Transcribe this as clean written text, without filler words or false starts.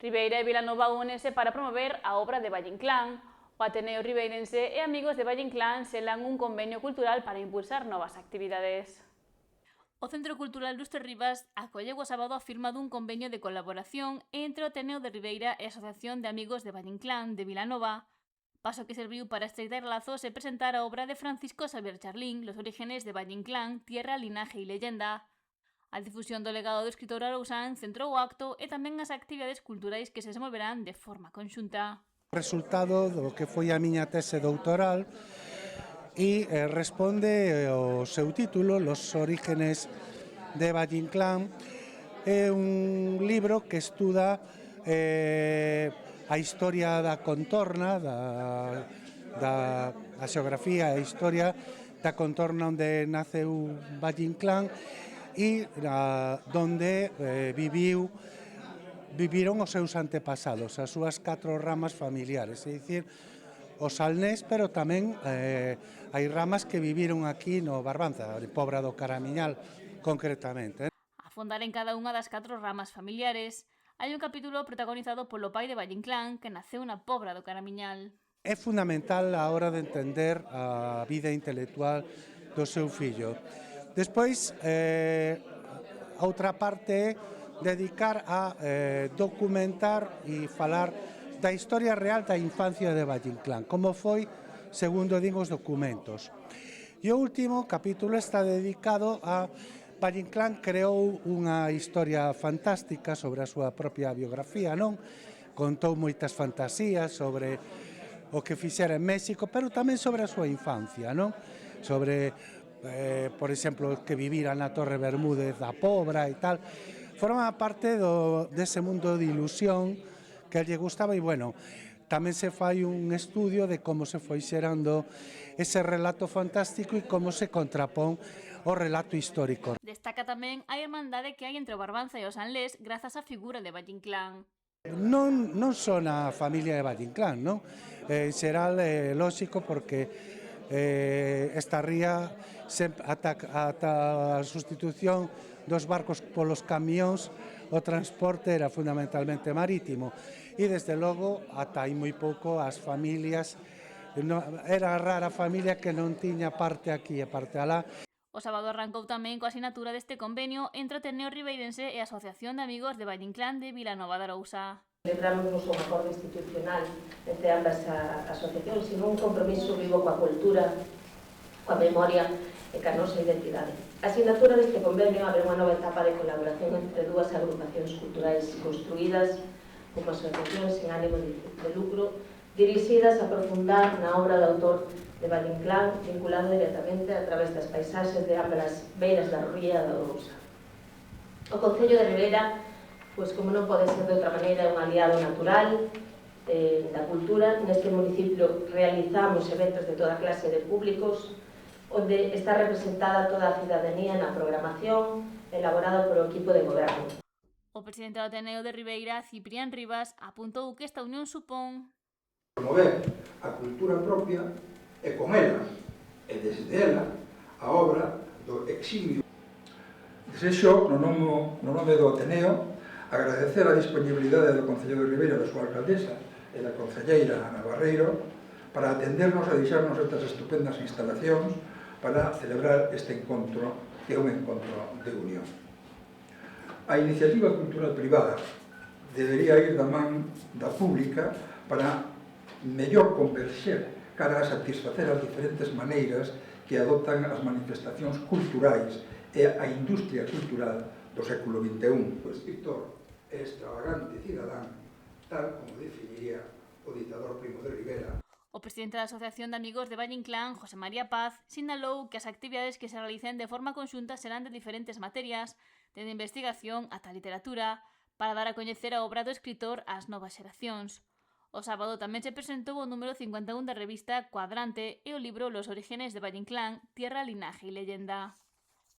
Ribeira e Vilanova únense para promover a obra de Valle Inclán. O Ateneo Ribeirense e Amigos de Valle Inclán selan un convenio cultural para impulsar novas actividades. O Centro Cultural Lustre Rivas acolleu o sábado a firma dun convenio de colaboración entre o Ateneo de Ribeira e a Asociación de Amigos de Valle Inclán de Vilanova, paso que serviu para estreitar lazos e presentar a obra de Francisco Xavier Charlín, Los orígenes de Valle Inclán, tierra, linaje e leyenda. A difusión do legado do escritor arousán centrou o acto e tamén as actividades culturais que se desenvolverán de forma conxunta. Resultado do que foi a miña tese doutoral e responde ao seu título, Los orígenes de Valle Inclán. É un libro que estuda a historia da contorna, a xeografía e a historia da contorna onde naceu Valle Inclán e donde viviron os seus antepasados, as súas 4 ramas familiares, é dicir, os salnés, pero tamén hai ramas que viviron aquí no Barbanza, de Pobra do Caramiñal, concretamente. A fondar en cada unha das 4 ramas familiares, hai un capítulo protagonizado polo pai de Valle Inclán, que naceu na Pobra do Caramiñal. É fundamental a hora de entender a vida intelectual do seu fillo. Despois, outra parte é dedicar a documentar e falar da historia real da infancia de Valle Inclán, como foi segundo din os documentos. E o último capítulo está dedicado a Valle Inclán creou unha historia fantástica sobre a súa propia biografía, non? Contou moitas fantasías sobre o que fixera en México, pero tamén sobre a súa infancia, non? Sobre, por exemplo, que vivira na Torre Bermúdez da Pobra e tal. Forma parte dese mundo de ilusión que lle gustaba e, bueno, tamén se fai un estudio de como se foi xerando ese relato fantástico e como se contrapón o relato histórico. Destaca tamén a irmandade que hai entre o Barbanza e o Sanlés grazas á figura de Valle Inclán. Non son a familia de Valle Inclán, non? En xeral é lóxico porque esta ría ata a sustitución dos barcos polos camións, o transporte era fundamentalmente marítimo e desde logo ata hai moi pouco as familias, era rara a familia que non tiña parte aquí e parte alá. O sábado arrancou tamén coa asinatura deste convenio entre o Ateneo Ribeirense e a Asociación de Amigos de Valle Inclán de Vilanova de Arousa. Celebramos un acordo institucional entre ambas asociacións e un compromiso vivo coa cultura, coa memoria e ca nosa identidade. A asinatura deste convenio abre unha nova etapa de colaboración entre dúas agrupacións culturais construídas como asociacións sen ánimo de lucro dirixidas a aprofundar na obra do autor de Valle Inclán, vinculado directamente a través das paisaxes de ambas beiras da ría da Arousa. O Concello de Ribeira, pois como non pode ser de outra maneira, é un aliado natural da cultura. Neste municipio realizamos eventos de toda clase de públicos, onde está representada toda a cidadanía na programación elaborada polo equipo de goberno. O presidente do Ateneo de Ribeira, Ciprián Rivas, apuntou que esta unión supón promover a cultura propia e con ela, e desde ela, a obra do eximio. Desexo, no nome do Ateneo, agradecer a disponibilidade do Concello de Ribeira, da súa alcaldesa e da concelleira Ana Barreiro para atendernos e deixarnos estas estupendas instalacións para celebrar este encontro, que é un encontro de unión. A iniciativa cultural privada debería ir da man da pública para mellor converxer cara a satisfacer as diferentes maneiras que adoptan as manifestacións culturais e a industria cultural do século XXI. O escritor é extravagante cidadán, tal como definiría o ditador Primo de Rivera. O presidente da Asociación de Amigos de Valle Inclán, José María Paz, sinalou que as actividades que se realicen de forma conxunta serán de diferentes materias, desde investigación ata literatura, para dar a coñecer a obra do escritor ás novas xeracións. O sábado tamén se presentou o número 51 da revista Cuadrante e o libro Los orígenes de Valle Inclán, tierra, linaje e leyenda.